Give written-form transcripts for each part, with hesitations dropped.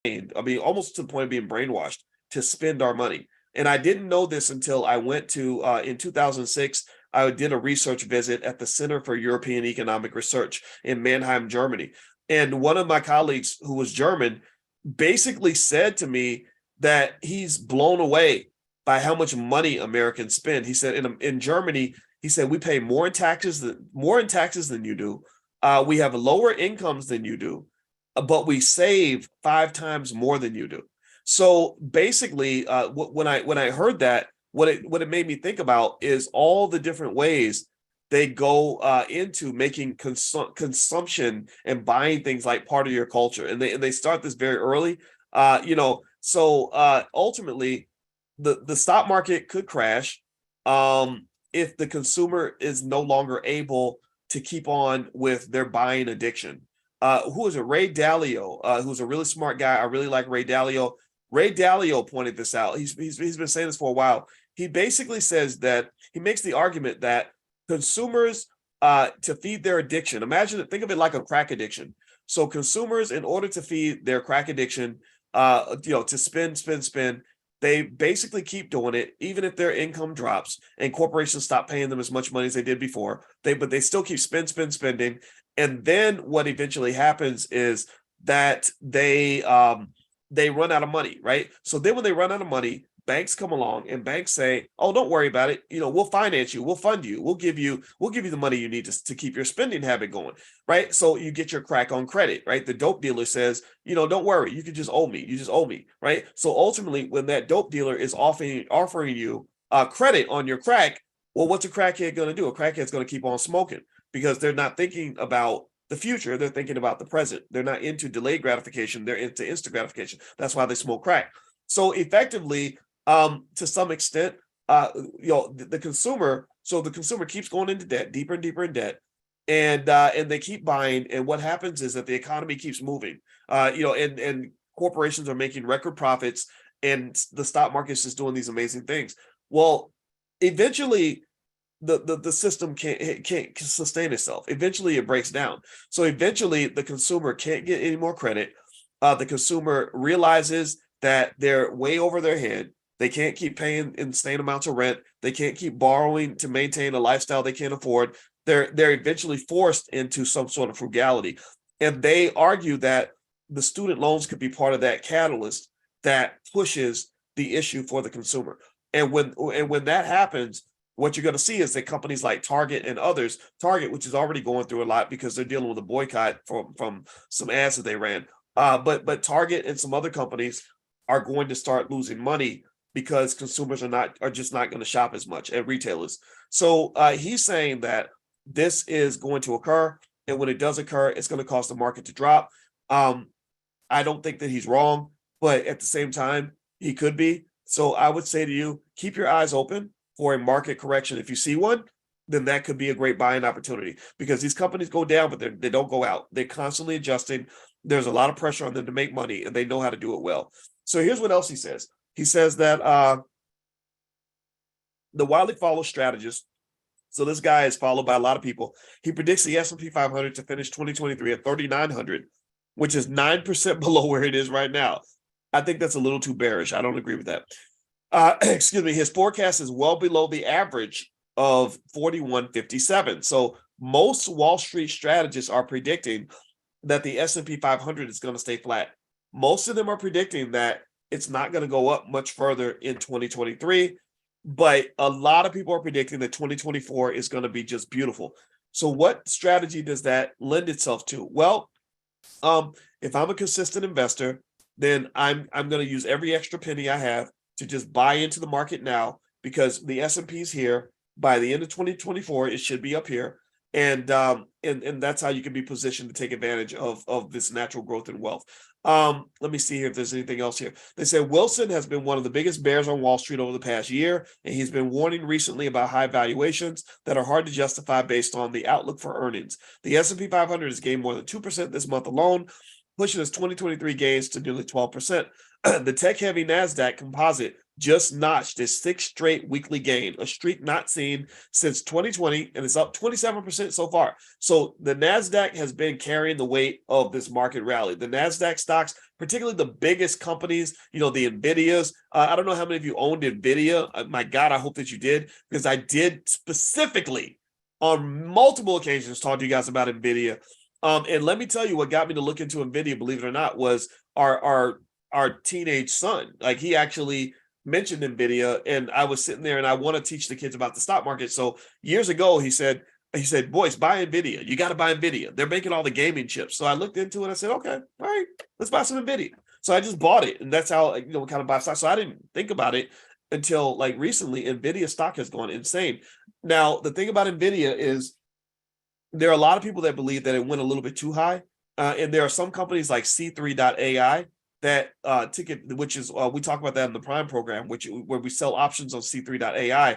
I mean, almost to the point of being brainwashed to spend our money. And I didn't know this until I went to, in 2006, I did a research visit at the Center for European Economic Research in Mannheim, Germany. And one of my colleagues who was German basically said to me that he's blown away by how much money Americans spend. He said in Germany, he said we pay more in taxes than you do. We have lower incomes than you do, but we save 5 times more than you do. So basically, when I heard that, what it made me think about is all the different ways they go into making consumption and buying things like part of your culture, and they start this very early. Ultimately, the stock market could crash if the consumer is no longer able to keep on with their buying addiction. Who is it? Ray Dalio, who's a really smart guy. I really like Ray Dalio. Ray Dalio pointed this out. He's been saying this for a while. He basically says that he makes the argument that consumers, to feed their addiction, think of it like a crack addiction. So consumers, in order to feed their crack addiction, to spend, they basically keep doing it, even if their income drops and corporations stop paying them as much money as they did before. But they still keep spending. And then what eventually happens is that they run out of money, right? So then when they run out of money, banks come along and banks say, "Oh, don't worry about it. We'll finance you. We'll fund you. We'll give you the money you need to keep your spending habit going," right? So you get your crack on credit, right? The dope dealer says, "Don't worry. You can just owe me. You just owe me," right? So ultimately, when that dope dealer is offering you credit on your crack, well, what's a crackhead going to do? A crackhead's going to keep on smoking because they're not thinking about the future. They're thinking about the present. They're not into delayed gratification. They're into instant gratification. That's why they smoke crack. So effectively, to some extent, the consumer keeps going into debt, deeper and deeper in debt, and they keep buying. And what happens is that the economy keeps moving. And corporations are making record profits, and the stock market is just doing these amazing things. Well, eventually, the system can't sustain itself. Eventually, it breaks down. So eventually, the consumer can't get any more credit. The consumer realizes that they're way over their head. They can't keep paying insane amounts of rent. They can't keep borrowing to maintain a lifestyle they can't afford. They're eventually forced into some sort of frugality. And they argue that the student loans could be part of that catalyst that pushes the issue for the consumer. And when that happens, what you're going to see is that companies like Target and others, Target, which is already going through a lot because they're dealing with a boycott from some ads that they ran, but Target and some other companies are going to start losing money because consumers are just not going to shop as much at retailers. So he's saying that this is going to occur, and when it does occur, it's going to cause the market to drop. I don't think that he's wrong, but at the same time, he could be. So I would say to you, keep your eyes open for a market correction. If you see one, then that could be a great buying opportunity because these companies go down, but they don't go out. They're constantly adjusting. There's a lot of pressure on them to make money, and they know how to do it well. So here's what else he says. He says that the widely followed strategist, so this guy is followed by a lot of people. He predicts the S&P 500 to finish 2023 at 3,900, which is 9% below where it is right now. I think that's a little too bearish. I don't agree with that. Excuse me. His forecast is well below the average of 4157. So most Wall Street strategists are predicting that the S&P 500 is going to stay flat. Most of them are predicting that it's not going to go up much further in 2023, but a lot of people are predicting that 2024 is going to be just beautiful. So what strategy does that lend itself to? Well, if I'm a consistent investor, then I'm going to use every extra penny I have to just buy into the market now because the S&P is here. By the end of 2024, it should be up here. And that's how you can be positioned to take advantage of this natural growth and wealth. Let me see here if there's anything else here. They say Wilson has been one of the biggest bears on Wall Street over the past year, and he's been warning recently about high valuations that are hard to justify based on the outlook for earnings. The S&P 500 has gained more than 2% this month alone, pushing its 2023 gains to nearly 12%. The tech-heavy NASDAQ composite just notched its sixth straight weekly gain, a streak not seen since 2020, and it's up 27% so far. So the NASDAQ has been carrying the weight of this market rally. The NASDAQ stocks, particularly the biggest companies, the NVIDIAs. I don't know how many of you owned NVIDIA. My God, I hope that you did, because I did specifically on multiple occasions talk to you guys about NVIDIA. And let me tell you what got me to look into NVIDIA, believe it or not, was our teenage son. Like, he actually mentioned NVIDIA, and I was sitting there and I want to teach the kids about the stock market. So years ago, he said, Boyce, buy NVIDIA. You got to buy NVIDIA. They're making all the gaming chips. So I looked into it. I said, okay, all right, let's buy some NVIDIA. So I just bought it. And that's how, we kind of buy stock. So I didn't think about it until like recently. NVIDIA stock has gone insane. Now, the thing about NVIDIA is there are a lot of people that believe that it went a little bit too high. And there are some companies like C3.ai that ticket, which is we talk about that in the Prime program, where we sell options on C3.ai.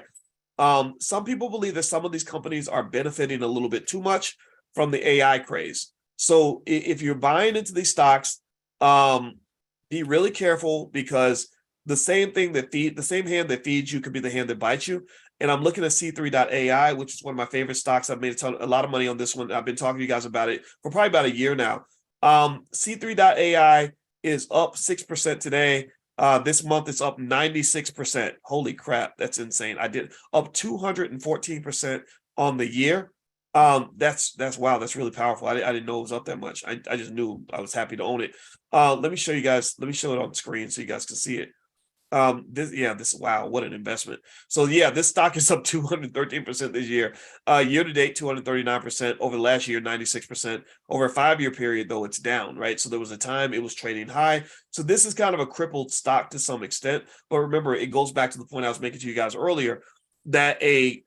Some people believe that some of these companies are benefiting a little bit too much from the AI craze. So if you're buying into these stocks, be really careful, because the same hand that feeds you could be the hand that bites you. And I'm looking at C3.ai, which is one of my favorite stocks. I've made a lot of money on this one. I've been talking to you guys about it for probably about a year now. C3.ai is up 6% today. This month it's up 96%. Holy crap, that's insane. I did up 214% on the year. That's wow, that's really powerful. I didn't know it was up that much. I just knew. I was happy to own it. Let me show you guys. Let me show it on the screen so you guys can see it. This wow, what an investment. So yeah, this stock is up 213% this year. Year to date, 239%. Over the last year, 96%. Over a 5-year period, though, it's down, right? So there was a time it was trading high. So this is kind of a crippled stock to some extent. But remember, it goes back to the point I was making to you guys earlier, that a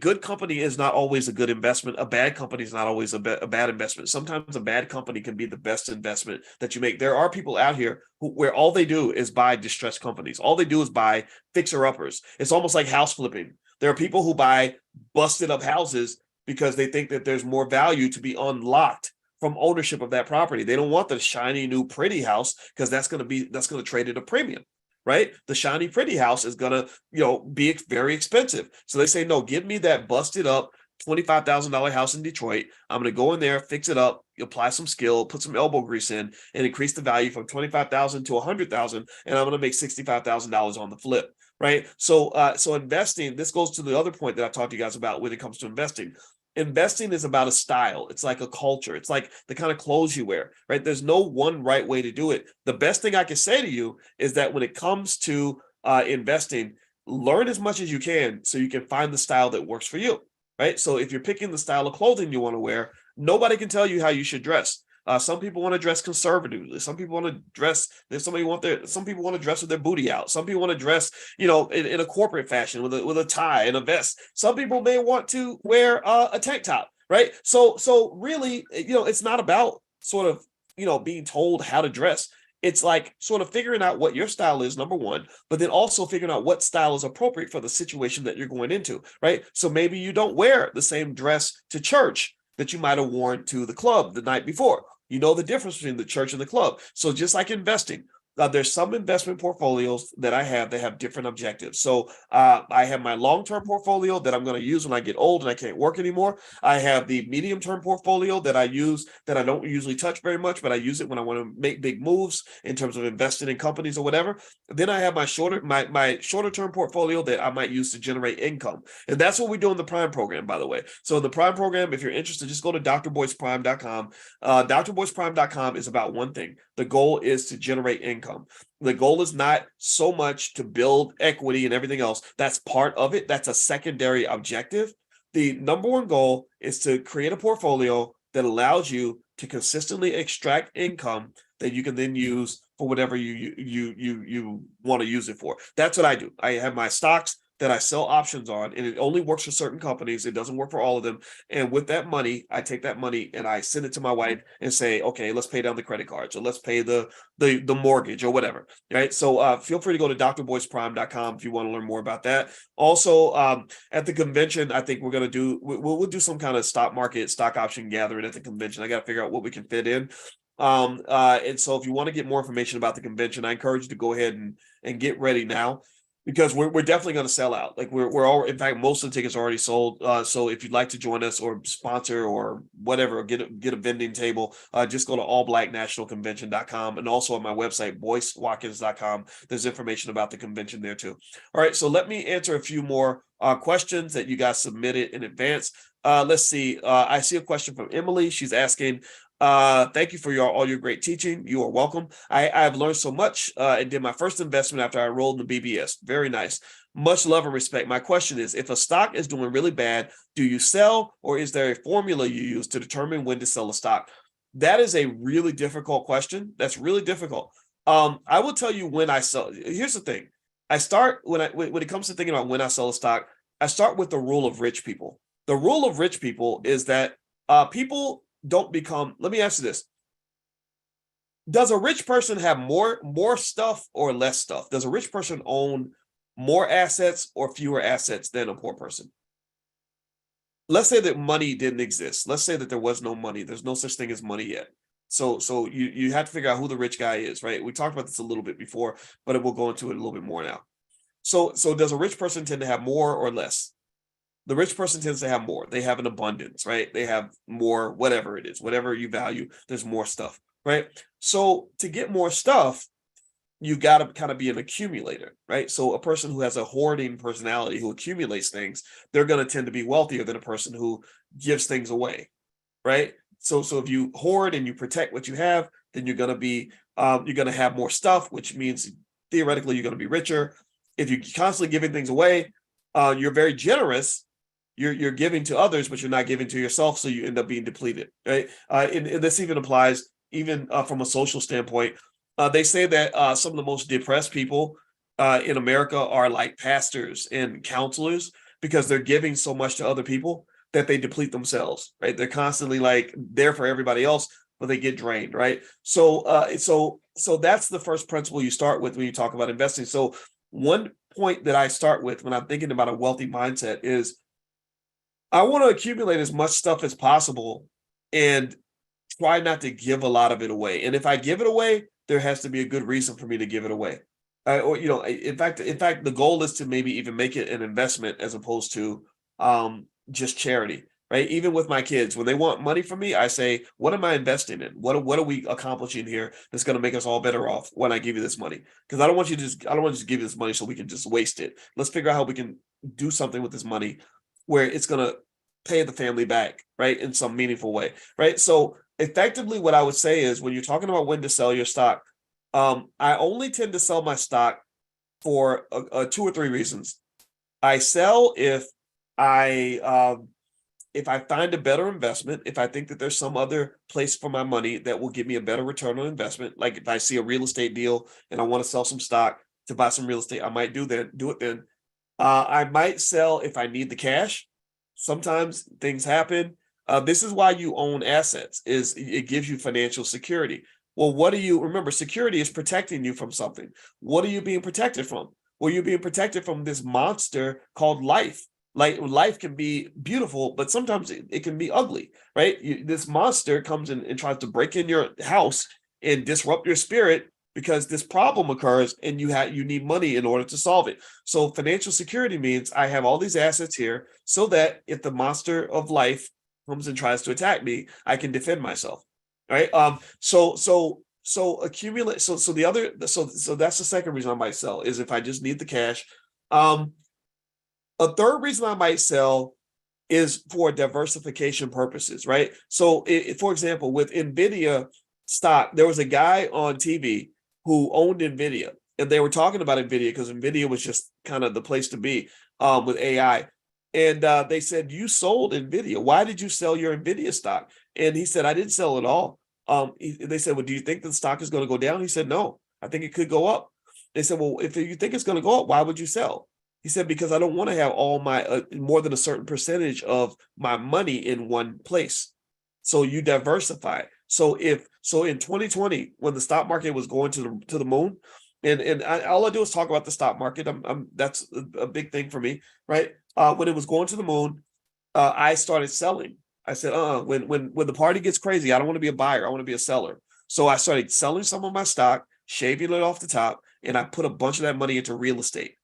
good company is not always a good investment. A bad company is not always a bad investment. Sometimes a bad company can be the best investment that you make. There are people out here where all they do is buy distressed companies. All they do is buy fixer-uppers. It's almost like house flipping. There are people who buy busted up houses because they think that there's more value to be unlocked from ownership of that property. They don't want the shiny new pretty house, because that's going to trade at a premium. Right? The shiny pretty house is going to, be very expensive. So they say, no, give me that busted up $25,000 house in Detroit. I'm going to go in there, fix it up, apply some skill, put some elbow grease in, and increase the value from $25,000 to $100,000, and I'm going to make $65,000 on the flip. Right? So investing, this goes to the other point that I talked to you guys about when it comes to investing. Investing is about a style. It's like a culture. It's like the kind of clothes you wear, right? There's no one right way to do it. The best thing I can say to you is that when it comes to investing, learn as much as you can so you can find the style that works for you, right? So if you're picking the style of clothing you want to wear, nobody can tell you how you should dress. Some people want to dress conservatively. Some people want to dress. Some people want to dress with their booty out. Some people want to dress, in a corporate fashion with a tie and a vest. Some people may want to wear a tank top, right? So really, it's not about sort of, being told how to dress. It's like sort of figuring out what your style is, number one, but then also figuring out what style is appropriate for the situation that you're going into, right? So maybe you don't wear the same dress to church that you might have worn to the club the night before. You know the difference between the church and the club. So just like investing, there's some investment portfolios that I have that have different objectives. So I have my long-term portfolio that I'm going to use when I get old and I can't work anymore. I have the medium-term portfolio that I use that I don't usually touch very much, but I use it when I want to make big moves in terms of investing in companies or whatever. Then I have my shorter-term portfolio that I might use to generate income. And that's what we do in the Prime program, by the way. So in the Prime program, if you're interested, just go to drboyceprime.com. drboyceprime.com is about one thing. The goal is to generate income. The goal is not so much to build equity and everything else. That's part of it. That's a secondary objective. The number one goal is to create a portfolio that allows you to consistently extract income that you can then use for whatever you want to use it for. That's what I do. I have my stocks that I sell options on, and it only works for certain companies. It doesn't work for all of them. And with that money, I take that money and I send it to my wife and say, okay, let's pay down the credit cards, or let's pay the mortgage or whatever. Right. So feel free to go to drboyceprime.com if you want to learn more about that. Also, at the convention, I think we'll do some kind of stock option gathering at the convention. I got to figure out what we can fit in. And so if you want to get more information about the convention, I encourage you to go ahead and get ready now, because we're definitely going to sell out. Like we're all, in fact, most of the tickets are already sold. So if you'd like to join us or sponsor or whatever, get a vending table, just go to allblacknationalconvention.com, and also on my website, boycewatkins.com. There's information about the convention there too. All right, so let me answer a few more questions that you guys submitted in advance. Let's see. I see a question from Emily. She's asking, thank you for all your great teaching. You are welcome. I have learned so much and did my first investment after I enrolled in the BBS. Very nice. Much love and respect. My question is, if a stock is doing really bad, do you sell, or is there a formula you use to determine when to sell a stock? That is a really difficult question. That's really difficult. I will tell you when I sell. Here's the thing. I start when it comes to thinking about when I sell a stock, I start with the rule of rich people. The rule of rich people is that people don't become. Let me ask you this: does a rich person have more stuff or less stuff? Does a rich person own more assets or fewer assets than a poor person? Let's say that money didn't exist. Let's say that there was no money. There's no such thing as money yet. So you have to figure out who the rich guy is, right? We talked about this a little bit before, but we'll go into it a little bit more now. So does a rich person tend to have more or less? The rich person tends to have more. They have an abundance, right? They have more, whatever it is, whatever you value, there's more stuff, right? So to get more stuff, you got to kind of be an accumulator, right? So a person who has a hoarding personality, who accumulates things, they're going to tend to be wealthier than a person who gives things away, right? So if you hoard and you protect what you have, then you're going to have more stuff, which means theoretically you're going to be richer. If you're constantly giving things away, you're very generous. You're giving to others, but you're not giving to yourself, so you end up being depleted, right? And this even applies from a social standpoint. They say that some of the most depressed people in America are like pastors and counselors, because they're giving so much to other people that they deplete themselves, right? They're constantly like there for everybody else, but they get drained, right? So that's the first principle you start with when you talk about investing. So one point that I start with when I'm thinking about a wealthy mindset is I want to accumulate as much stuff as possible and try not to give a lot of it away. And if I give it away, there has to be a good reason for me to give it away. Or in fact, the goal is to maybe even make it an investment as opposed to just charity, right? Even with my kids, when they want money from me, I say, what am I investing in? What are we accomplishing here that's going to make us all better off when I give you this money? Because I don't want to just give you this money so we can just waste it. Let's figure out how we can do something with this money where it's going to pay the family back, right, in some meaningful way, right? So effectively, what I would say is, when you're talking about when to sell your stock, I only tend to sell my stock for 2 or 3 reasons. I sell if I find a better investment, if I think that there's some other place for my money that will give me a better return on investment. Like if I see a real estate deal and I want to sell some stock to buy some real estate, I might do it then. I might sell if I need the cash. Sometimes things happen. This is why you own assets, is it gives you financial security. Well, remember, security is protecting you from something. What are you being protected from? Well, you're being protected from this monster called life. Like life can be beautiful, but sometimes it can be ugly, right? This monster comes in and tries to break in your house and disrupt your spirit because this problem occurs and you need money in order to solve it. So financial security means I have all these assets here so that if the monster of life comes and tries to attack me, I can defend myself. Right. So accumulate. So that's the second reason I might sell, is if I just need the cash. A third reason I might sell is for diversification purposes, right? So, for example, with NVIDIA stock, there was a guy on TV who owned NVIDIA, and they were talking about NVIDIA because NVIDIA was just kind of the place to be with AI. And they said, you sold NVIDIA. Why did you sell your NVIDIA stock? And he said, I didn't sell it all. They said, well, do you think the stock is going to go down? He said, no, I think it could go up. They said, well, if you think it's going to go up, why would you sell? He said, because I don't want to have all my more than a certain percentage of my money in one place. So you diversify. So in 2020, when the stock market was going to the moon, all I do is talk about the stock market. That's a big thing for me, right? When it was going to the moon, I started selling. I said, when the party gets crazy, I don't want to be a buyer. I want to be a seller. So I started selling some of my stock, shaving it off the top, and I put a bunch of that money into real estate,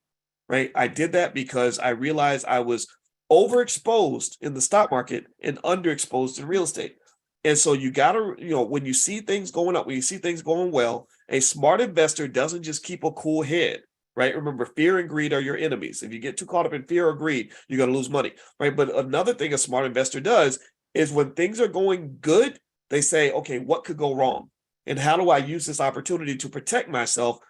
right? I did that because I realized I was overexposed in the stock market and underexposed in real estate. And so you got to, when you see things going up, when you see things going well, a smart investor doesn't just keep a cool head, right? Remember, fear and greed are your enemies. If you get too caught up in fear or greed, you're going to lose money, right? But another thing a smart investor does is when things are going good, they say, okay, what could go wrong? And how do I use this opportunity to protect myself?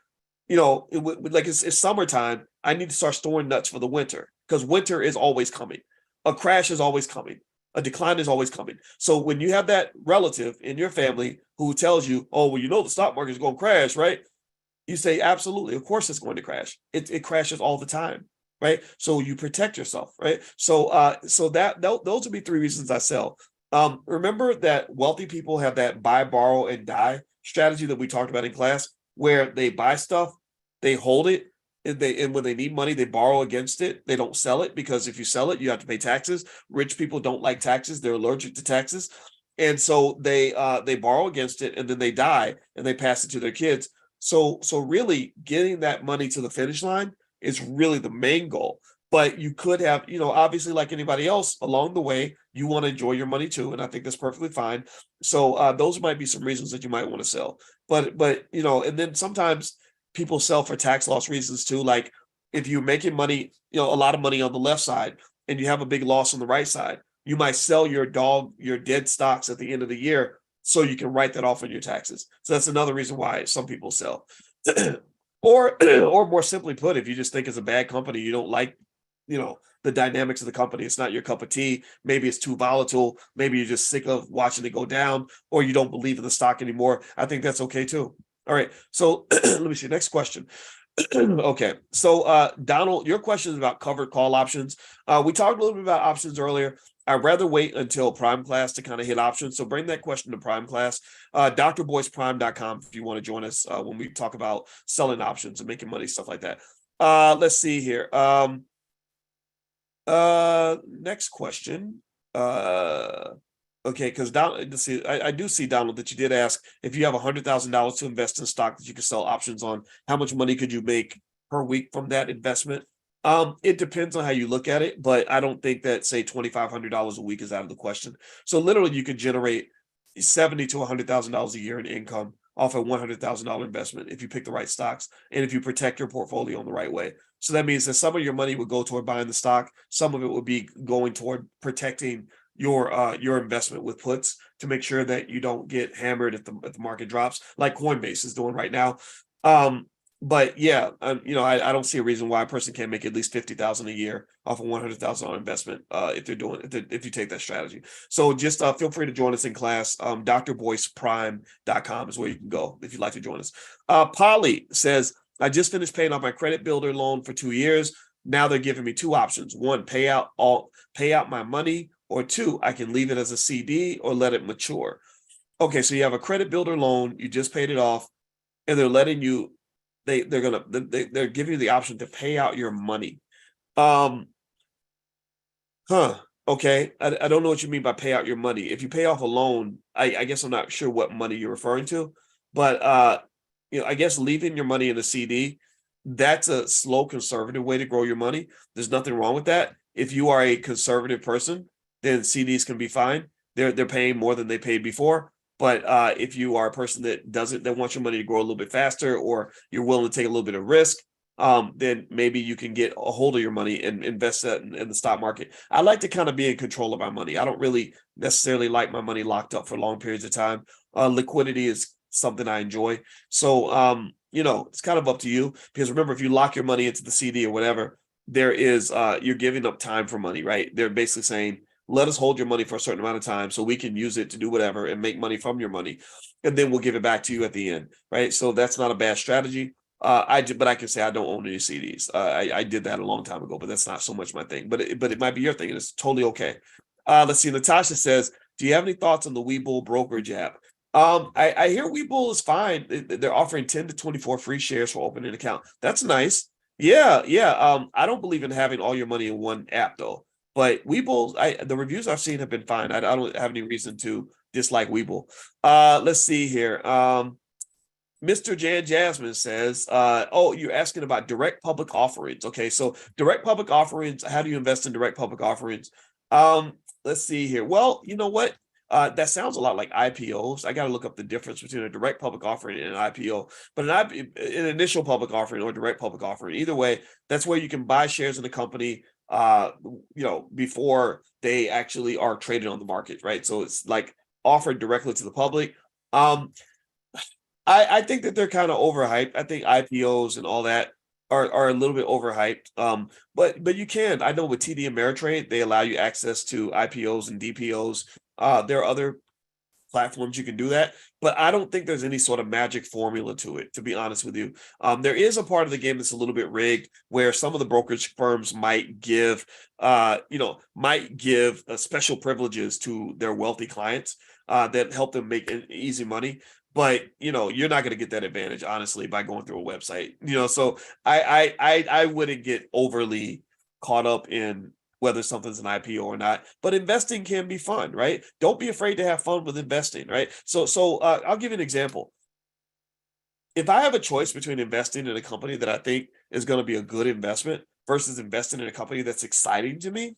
Like it's summertime. I need to start storing nuts for the winter because winter is always coming. A crash is always coming. A decline is always coming. So when you have that relative in your family who tells you, oh, well, the stock market is going to crash, right? You say, absolutely. Of course it's going to crash. It crashes all the time, right? So you protect yourself, right? So those would be three reasons I sell. Remember that wealthy people have that buy, borrow, and die strategy that we talked about in class, where they buy stuff, they hold it, and when they need money, they borrow against it. They don't sell it because if you sell it, you have to pay taxes. Rich people don't like taxes; they're allergic to taxes, and so they borrow against it, and then they die, and they pass it to their kids. So really, getting that money to the finish line is really the main goal. But you could have, obviously, like anybody else, along the way, you want to enjoy your money too, and I think that's perfectly fine. So those might be some reasons that you might want to sell. But and then sometimes people sell for tax loss reasons too. Like if you're making money, a lot of money on the left side, and you have a big loss on the right side, you might sell your dead stocks at the end of the year so you can write that off on your taxes. So that's another reason why some people sell. Or more simply put, if you just think it's a bad company, you don't like the dynamics of the company, it's not your cup of tea, maybe it's too volatile, maybe you're just sick of watching it go down, or you don't believe in the stock anymore, I think that's okay too. All right, so let me see, next question. Okay, so Donald, your question is about covered call options. We talked a little bit about options earlier. I'd rather wait until prime class to kind of hit options, so bring that question to prime class. drboyceprime.com if you want to join us when we talk about selling options and making money, stuff like that. Let's see here. Next question. Okay, because let's see, I do see, Donald, that you did ask if you have $100,000 to invest in stock that you can sell options on, how much money could you make per week from that investment? It depends on how you look at it, but I don't think that, say, $2,500 a week is out of the question. So literally you could generate $70,000 to $100,000 a year in income off a $100,000 investment if you pick the right stocks and if you protect your portfolio in the right way. So that means that some of your money would go toward buying the stock, some of it would be going toward protecting your investment with puts to make sure that you don't get hammered if the market drops, like Coinbase is doing right now. But yeah, I don't see a reason why a person can't make at least $50,000 a year off a $100,000 investment if you take that strategy. So just feel free to join us in class. drboyceprime.com is where you can go if you'd like to join us. Polly says, I just finished paying off my credit builder loan for 2 years. Now they're giving me two options. One, pay out my money, or two, I can leave it as a CD or let it mature. Okay, so you have a credit builder loan, you just paid it off, and they're letting you, they're giving you the option to pay out your money. Okay, I don't know what you mean by pay out your money. If you pay off a loan, I guess I'm not sure what money you're referring to, but I guess leaving your money in a CD, that's a slow conservative way to grow your money. There's nothing wrong with that. If you are a conservative person, then CDs can be fine. They're paying more than they paid before. But if you are a person that wants your money to grow a little bit faster, or you're willing to take a little bit of risk, then maybe you can get a hold of your money and invest that in the stock market. I like to kind of be in control of my money. I don't really necessarily like my money locked up for long periods of time. Liquidity is something I enjoy. So, it's kind of up to you, because remember, if you lock your money into the CD or whatever, there is, you're giving up time for money, right? They're basically saying, let us hold your money for a certain amount of time so we can use it to do whatever and make money from your money. And then we'll give it back to you at the end, right? So that's not a bad strategy. But I can say I don't own any CDs. I did that a long time ago, but that's not so much my thing. But it might be your thing, and it's totally okay. Let's see. Natasha says, do you have any thoughts on the Webull brokerage app? I hear Webull is fine. They're offering 10 to 24 free shares for opening an account. That's nice. Yeah. I don't believe in having all your money in one app though. But Webull, the reviews I've seen have been fine. I don't have any reason to dislike Weeble. Let's see here. Mr. Jan Jasmine says, oh, you're asking about direct public offerings. Okay, so direct public offerings, how do you invest in direct public offerings? Let's see here. Well, you know what? That sounds a lot like IPOs. I got to look up the difference between a direct public offering and an IPO. But an initial public offering or direct public offering, either way, that's where you can buy shares in the company, before they actually are traded on the market, right? So it's like offered directly to the public. I think that they're kind of overhyped. I think IPOs and all that are a little bit overhyped. But you can. I know with TD Ameritrade, they allow you access to IPOs and DPOs. There are other platforms you can do that, but I don't think there's any sort of magic formula to it, to be honest with you. There is a part of the game that's a little bit rigged, where some of the brokerage firms might give special privileges to their wealthy clients that help them make easy money. But you're not going to get that advantage, honestly, by going through a website. So I wouldn't get overly caught up in whether something's an IPO or not. But investing can be fun, right? Don't be afraid to have fun with investing, right? So I'll give you an example. If I have a choice between investing in a company that I think is going to be a good investment versus investing in a company that's exciting to me,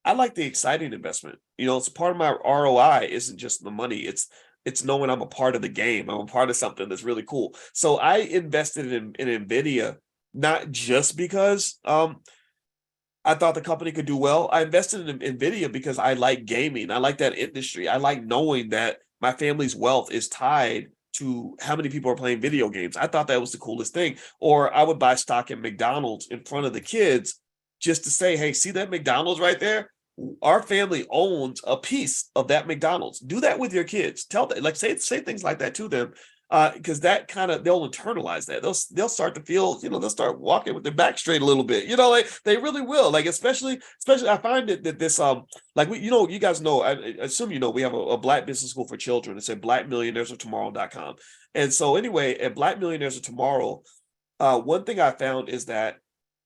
I like the exciting investment. It's part of my ROI isn't just the money. It's knowing I'm a part of the game. I'm a part of something that's really cool. So I invested in NVIDIA, not just because I thought the company could do well. I invested in NVIDIA because I like gaming. I like that industry. I like knowing that my family's wealth is tied to how many people are playing video games. I thought that was the coolest thing. Or I would buy stock in McDonald's in front of the kids just to say, hey, see that McDonald's right there? Our family owns a piece of that McDonald's. Do that with your kids. Tell them, like, say things like that to them, because that kind of, they'll internalize that. They'll start to feel, they'll start walking with their back straight a little bit. Like they really will. Like especially I find that this like you guys know, I assume we have a Black business school for children. It's at blackmillionairesoftomorrow.com. And so anyway, at Black Millionaires of Tomorrow, one thing I found is that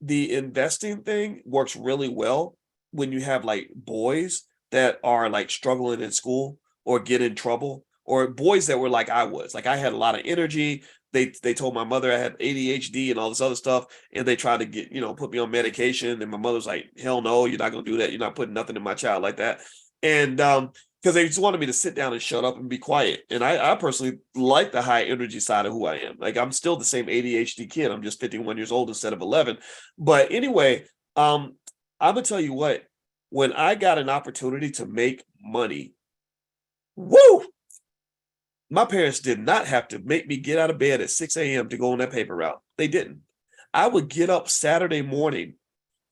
the investing thing works really well when you have like boys that are like struggling in school or get in trouble, or boys that were like I was. Like I had a lot of energy. They told my mother I had ADHD and all this other stuff, and they tried to get, put me on medication. And my mother's like, hell no, you're not gonna do that. You're not putting nothing in my child like that. And because they just wanted me to sit down and shut up and be quiet. And I personally like the high energy side of who I am. Like I'm still the same ADHD kid. I'm just 51 years old instead of 11. But anyway, I'm gonna tell you what, when I got an opportunity to make money, woo! My parents did not have to make me get out of bed at 6 a.m. to go on that paper route. They didn't. I would get up Saturday morning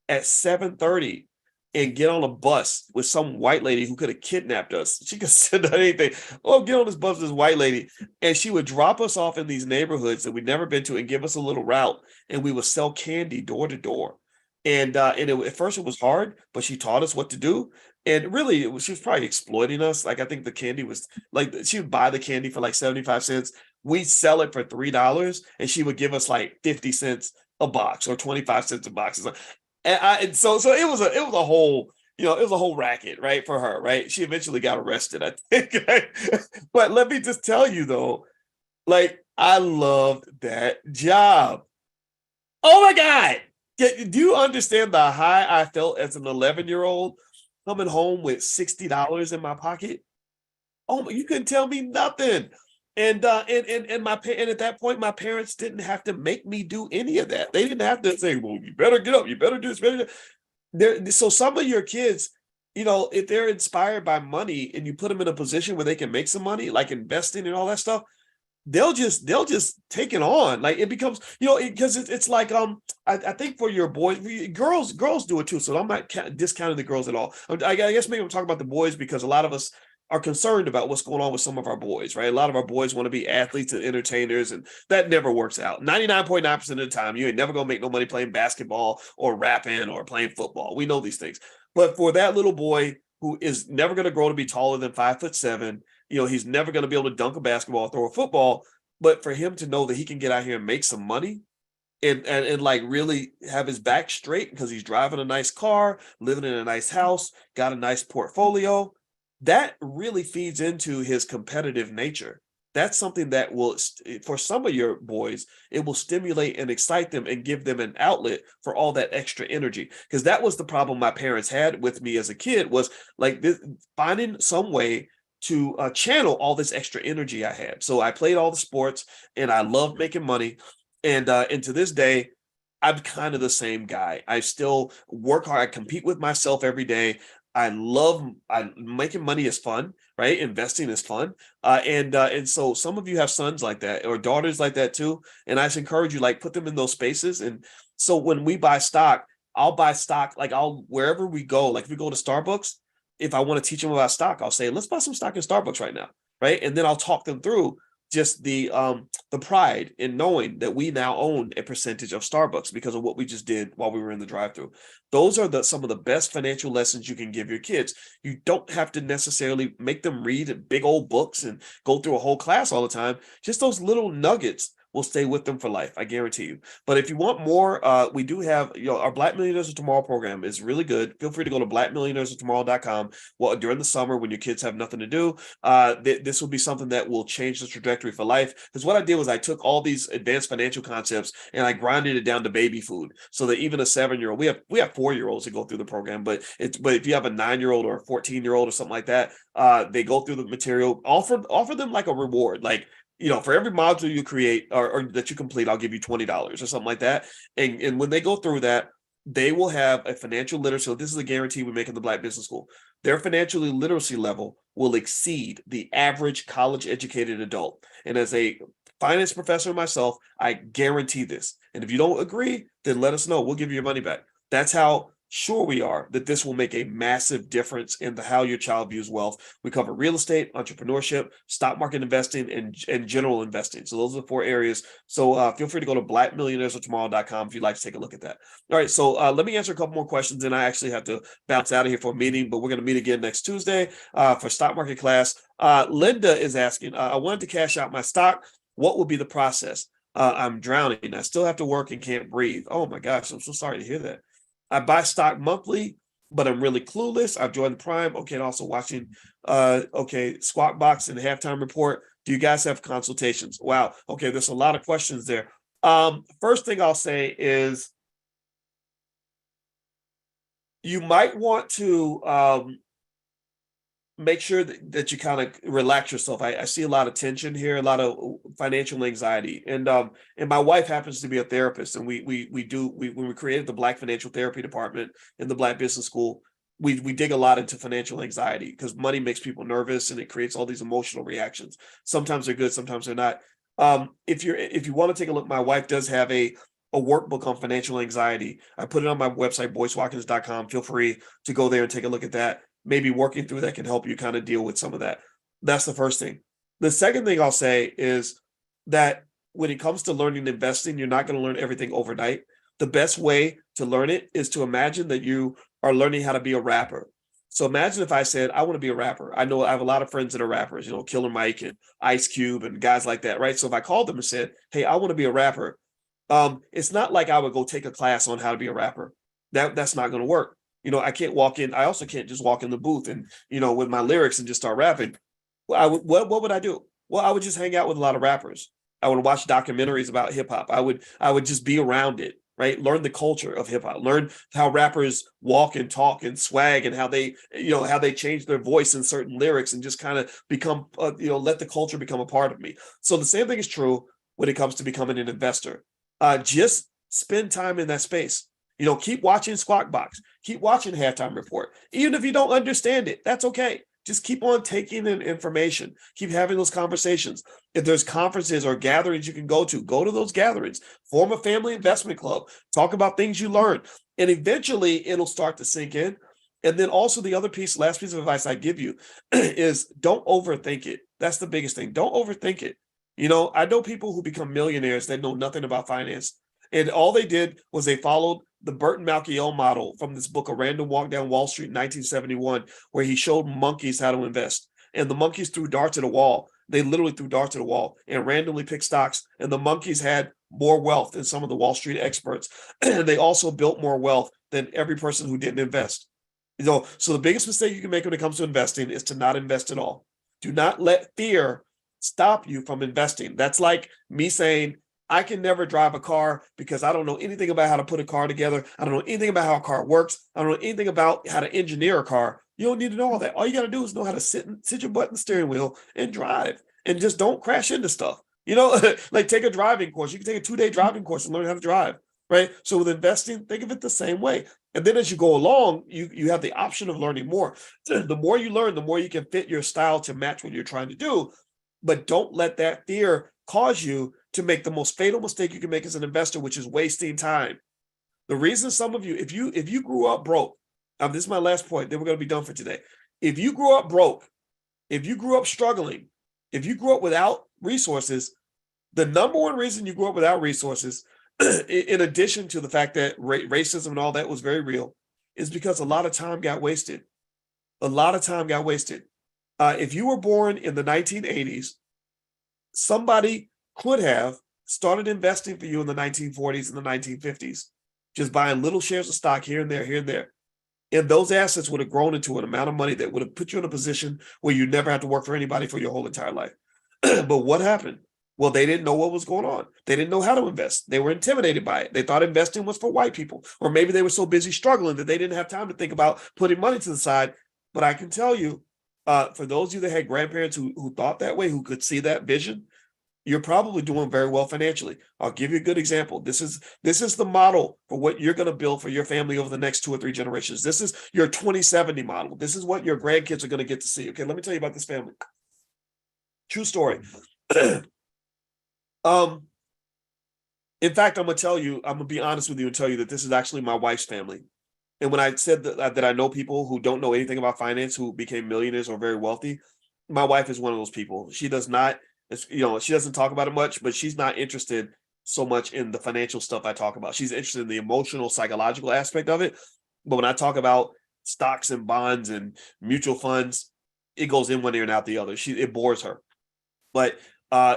at 7:30 and get on a bus with some white lady who could have kidnapped us. She could send out anything. Oh, get on this bus with this white lady. And she would drop us off in these neighborhoods that we'd never been to and give us a little route. And we would sell candy door to door. And at first it was hard, but she taught us what to do. And really, she was probably exploiting us. Like I think the candy was like, she would buy the candy for like 75 cents. We'd sell it for $3, and she would give us like 50 cents a box or 25 cents a box. And so it was a whole, it was a whole racket, right, for her, right? She eventually got arrested, I think. But let me just tell you though, like I loved that job. Oh my God. Do you understand the high I felt as an 11-year-old coming home with $60 in my pocket? Oh, you couldn't tell me nothing. And at that point, my parents didn't have to make me do any of that. They didn't have to say, "Well, you better get up, you better do this." So some of your kids, if they're inspired by money and you put them in a position where they can make some money, like investing and all that stuff, they'll just take it on. Like it becomes, because it's like I think for your boys, girls do it too. So I'm not discounting the girls at all. I guess maybe I'm talking about the boys because a lot of us are concerned about what's going on with some of our boys, right? A lot of our boys want to be athletes and entertainers, and that never works out. 99.9% of the time, you ain't never gonna make no money playing basketball or rapping or playing football. We know these things. But for that little boy who is never gonna grow to be taller than 5'7", he's never going to be able to dunk a basketball or throw a football, but for him to know that he can get out here and make some money and like really have his back straight because he's driving a nice car, living in a nice house, got a nice portfolio. that really feeds into his competitive nature. That's something that will, for some of your boys, it will stimulate and excite them and give them an outlet for all that extra energy. Because that was the problem my parents had with me as a kid, was like this, finding some way to channel all this extra energy I had. So I played all the sports and I loved making money. And to this day, I'm kind of the same guy. I still work hard. I compete with myself every day. I making money is fun, right? Investing is fun. And so some of you have sons like that or daughters like that too. And I just encourage you, like, put them in those spaces. And so when we buy stock, I'll buy stock, like I'll wherever we go, like if we go to Starbucks, if I want to teach them about stock, I'll say, let's buy some stock in Starbucks right now. Right. And then I'll talk them through just the pride in knowing that we now own a percentage of Starbucks because of what we just did while we were in the drive-through. Those are some of the best financial lessons you can give your kids. You don't have to necessarily make them read big old books and go through a whole class all the time. Just those little nuggets will stay with them for life. I guarantee you. But if you want more, we do have, our Black Millionaires of Tomorrow program is really good. Feel free to go to blackmillionairesoftomorrow.com. Well, during the summer when your kids have nothing to do, this will be something that will change the trajectory for life. Because what I did was I took all these advanced financial concepts and I grinded it down to baby food, so that even a 7-year-old, we have 4-year-olds that go through the program, but if you have a 9-year-old or a 14-year-old or something like that, they go through the material. Offer them like a reward, like, for every module you create or that you complete, I'll give you $20 or something like that. And when they go through that, they will have a financial literacy. So this is a guarantee we make in the Black Business School. Their financial literacy level will exceed the average college educated adult. And as a finance professor myself, I guarantee this. And if you don't agree, then let us know. We'll give you your money back. That's how sure we are that this will make a massive difference in how your child views wealth. We cover real estate, entrepreneurship, stock market investing, and general investing. So those are the 4 areas. So feel free to go to blackmillionairesoftomorrow.com if you'd like to take a look at that. All right, so let me answer a couple more questions, and I actually have to bounce out of here for a meeting, but we're going to meet again next Tuesday for stock market class. Linda is asking, I wanted to cash out my stock. What will be the process? I'm drowning. I still have to work and can't breathe. Oh my gosh, I'm so sorry to hear that. I buy stock monthly, but I'm really clueless. I've joined the Prime. Okay, and also watching Squawk Box and the halftime report. Do you guys have consultations? Wow. Okay, there's a lot of questions there. First thing I'll say is you might want to make sure that you kind of relax yourself. I see a lot of tension here, a lot of financial anxiety, and my wife happens to be a therapist, and when we created the Black Financial Therapy Department in the Black Business School, we dig a lot into financial anxiety because money makes people nervous and it creates all these emotional reactions. Sometimes they're good, sometimes they're not. If you want to take a look, my wife does have a workbook on financial anxiety. I put it on my website, boycewatkins.com. Feel free to go there and take a look at that. Maybe working through that can help you kind of deal with some of that. That's the first thing. The second thing I'll say is that when it comes to learning investing, you're not going to learn everything overnight. The best way to learn it is to imagine that you are learning how to be a rapper. So imagine if I said, I want to be a rapper. I know I have a lot of friends that are rappers, Killer Mike and Ice Cube and guys like that, right? So if I called them and said, hey, I want to be a rapper, it's not like I would go take a class on how to be a rapper. That's not going to work. I can't walk in. I also can't just walk in the booth and, with my lyrics and just start rapping. Well, what would I do? Well, I would just hang out with a lot of rappers. I would watch documentaries about hip hop. I would just be around it, right? Learn the culture of hip hop, learn how rappers walk and talk and swag and how they change their voice in certain lyrics and just kind of become, let the culture become a part of me. So the same thing is true when it comes to becoming an investor. Just spend time in that space. Keep watching Squawk Box. Keep watching Halftime Report. Even if you don't understand it, that's okay. Just keep on taking in information. Keep having those conversations. If there's conferences or gatherings you can go to those gatherings. Form a family investment club. Talk about things you learned. And eventually it'll start to sink in. And then also the other last piece of advice I give you is don't overthink it. That's the biggest thing. Don't overthink it. I know people who become millionaires that know nothing about finance. And all they did was they followed the Burton Malkiel model from this book, A Random Walk Down Wall Street in 1971, where he showed monkeys how to invest. And the monkeys threw darts at a wall. They literally threw darts at a wall and randomly picked stocks. And the monkeys had more wealth than some of the Wall Street experts. And they also built more wealth than every person who didn't invest. So the biggest mistake you can make when it comes to investing is to not invest at all. Do not let fear stop you from investing. That's like me saying, I can never drive a car because I don't know anything about how to put a car together. I don't know anything about how a car works. I don't know anything about how to engineer a car. You don't need to know all that. All you got to do is know how to sit your butt in the steering wheel and drive, and just don't crash into stuff. Like take a driving course. You can take a 2-day driving course and learn how to drive, right? So with investing, think of it the same way. And then as you go along, you have the option of learning more. The more you learn, the more you can fit your style to match what you're trying to do. But don't let that fear cause you to make the most fatal mistake you can make as an investor, which is wasting time. The reason some of you, if you grew up broke, this is my last point, then we're going to be done for today. If you grew up broke, if you grew up struggling, if you grew up without resources, the number one reason you grew up without resources, in addition to the fact that racism and all that was very real, is because a lot of time got wasted. A lot of time got wasted. If you were born in the 1980s, somebody could have started investing for you in the 1940s and the 1950s, just buying little shares of stock here and there, here and there. And those assets would have grown into an amount of money that would have put you in a position where you never have to work for anybody for your whole entire life. But what happened? Well, they didn't know what was going on. They didn't know how to invest. They were intimidated by it. They thought investing was for white people, or maybe they were so busy struggling that they didn't have time to think about putting money to the side. But I can tell you, for those of you that had grandparents who thought that way, who could see that vision, you're probably doing very well financially. I'll give you a good example. This is the model for what you're going to build for your family over the next 2 or 3 generations. This is your 2070 model. This is what your grandkids are going to get to see. Okay, let me tell you about this family. True story. In fact, I'm gonna be honest with you and tell you that this is actually my wife's family. And when I said that I know people who don't know anything about finance who became millionaires or very wealthy, my wife is one of those people. She does not, she doesn't talk about it much, but she's not interested so much in the financial stuff I talk about. She's interested in the emotional, psychological aspect of it. But when I talk about stocks and bonds and mutual funds, it goes in one ear and out the other. It bores her. But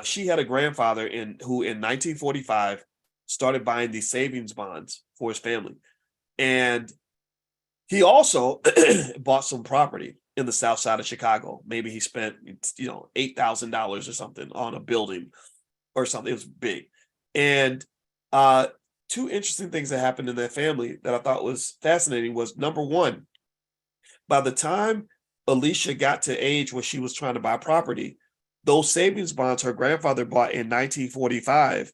she had a grandfather who in 1945 started buying these savings bonds for his family. And he also bought some property in the south side of Chicago. Maybe he spent, $8,000 or something on a building or something. It was big. And 2 interesting things that happened in that family that I thought was fascinating was, number one, by the time Alicia got to age where she was trying to buy property, those savings bonds her grandfather bought in 1945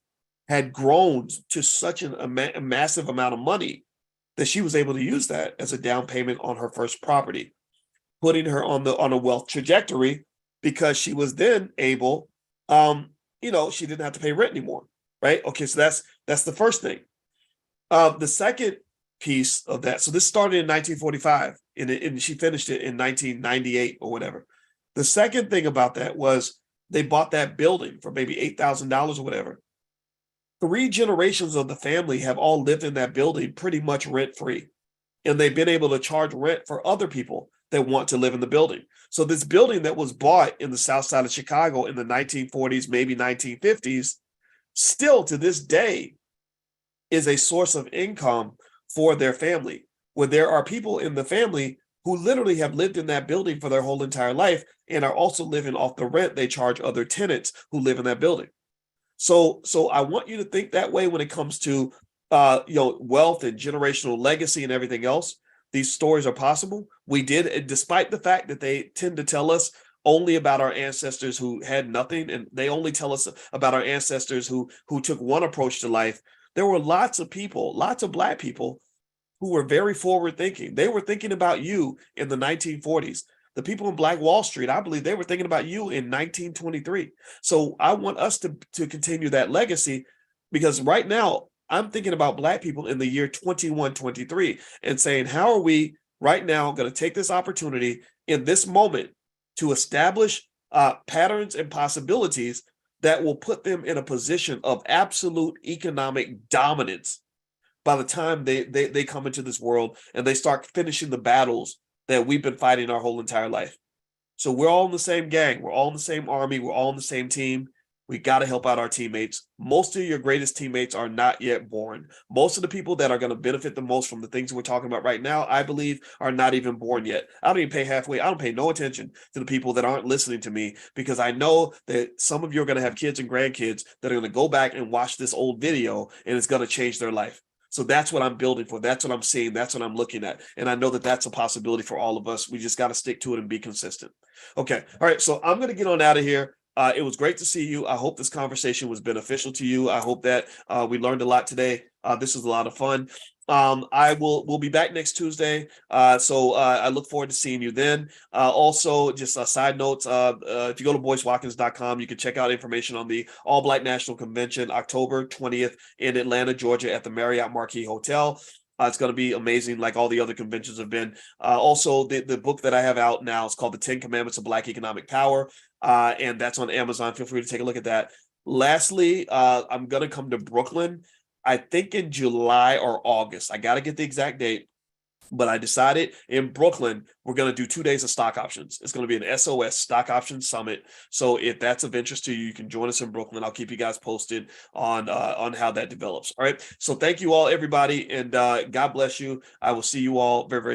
had grown to such a massive amount of money that she was able to use that as a down payment on her first property, putting her on a wealth trajectory, because she was then able, she didn't have to pay rent anymore, right? Okay, so that's the first thing. The second piece of that, so this started in 1945, and she finished it in 1998 or whatever. The second thing about that was they bought that building for maybe $8,000 or whatever. 3 generations of the family have all lived in that building pretty much rent-free. And they've been able to charge rent for other people that want to live in the building. So this building that was bought in the south side of Chicago in the 1940s, maybe 1950s, still to this day is a source of income for their family, where there are people in the family who literally have lived in that building for their whole entire life and are also living off the rent they charge other tenants who live in that building. So I want you to think that way when it comes to wealth and generational legacy and everything else. These stories are possible. We did, despite the fact that they tend to tell us only about our ancestors who had nothing, and they only tell us about our ancestors who took one approach to life. There were lots of people, lots of Black people, who were very forward thinking. They were thinking about you in the 1940s. The people in Black Wall Street, I believe they were thinking about you in 1923. So I want us to continue that legacy, because right now I'm thinking about Black people in the year 2123 and saying, how are we right now going to take this opportunity in this moment to establish patterns and possibilities that will put them in a position of absolute economic dominance by the time they come into this world and they start finishing the battles that we've been fighting our whole entire life. So we're all in the same gang. We're all in the same army. We're all in the same team. We got to help out our teammates. Most of your greatest teammates are not yet born. Most of the people that are going to benefit the most from the things we're talking about right now, I believe, are not even born yet. I don't even pay halfway. I don't pay no attention to the people that aren't listening to me, because I know that some of you are going to have kids and grandkids that are going to go back and watch this old video, and it's going to change their life. So that's what I'm building for. That's what I'm seeing. That's what I'm looking at. And I know that that's a possibility for all of us. We just got to stick to it and be consistent. Okay. All right. So I'm going to get on out of here. It was great to see you. I hope this conversation was beneficial to you. I hope that we learned a lot today. This was a lot of fun. We'll be back next Tuesday. So I look forward to seeing you then. Also, just a side note, if you go to boycewatkins.com, you can check out information on the All Black National Convention, October 20th in Atlanta, Georgia, at the Marriott Marquis Hotel. It's going to be amazing, like all the other conventions have been. Also, the book that I have out now is called The 10 Commandments of Black Economic Power, and that's on Amazon. Feel free to take a look at that. Lastly, I'm going to come to Brooklyn, I think in July or August. I got to get the exact date. But I decided in Brooklyn, we're going to do 2 days of stock options. It's going to be an SOS stock option summit. So if that's of interest to you, you can join us in Brooklyn. I'll keep you guys posted on how that develops. All right. So thank you all, everybody. And God bless you. I will see you all very, very soon.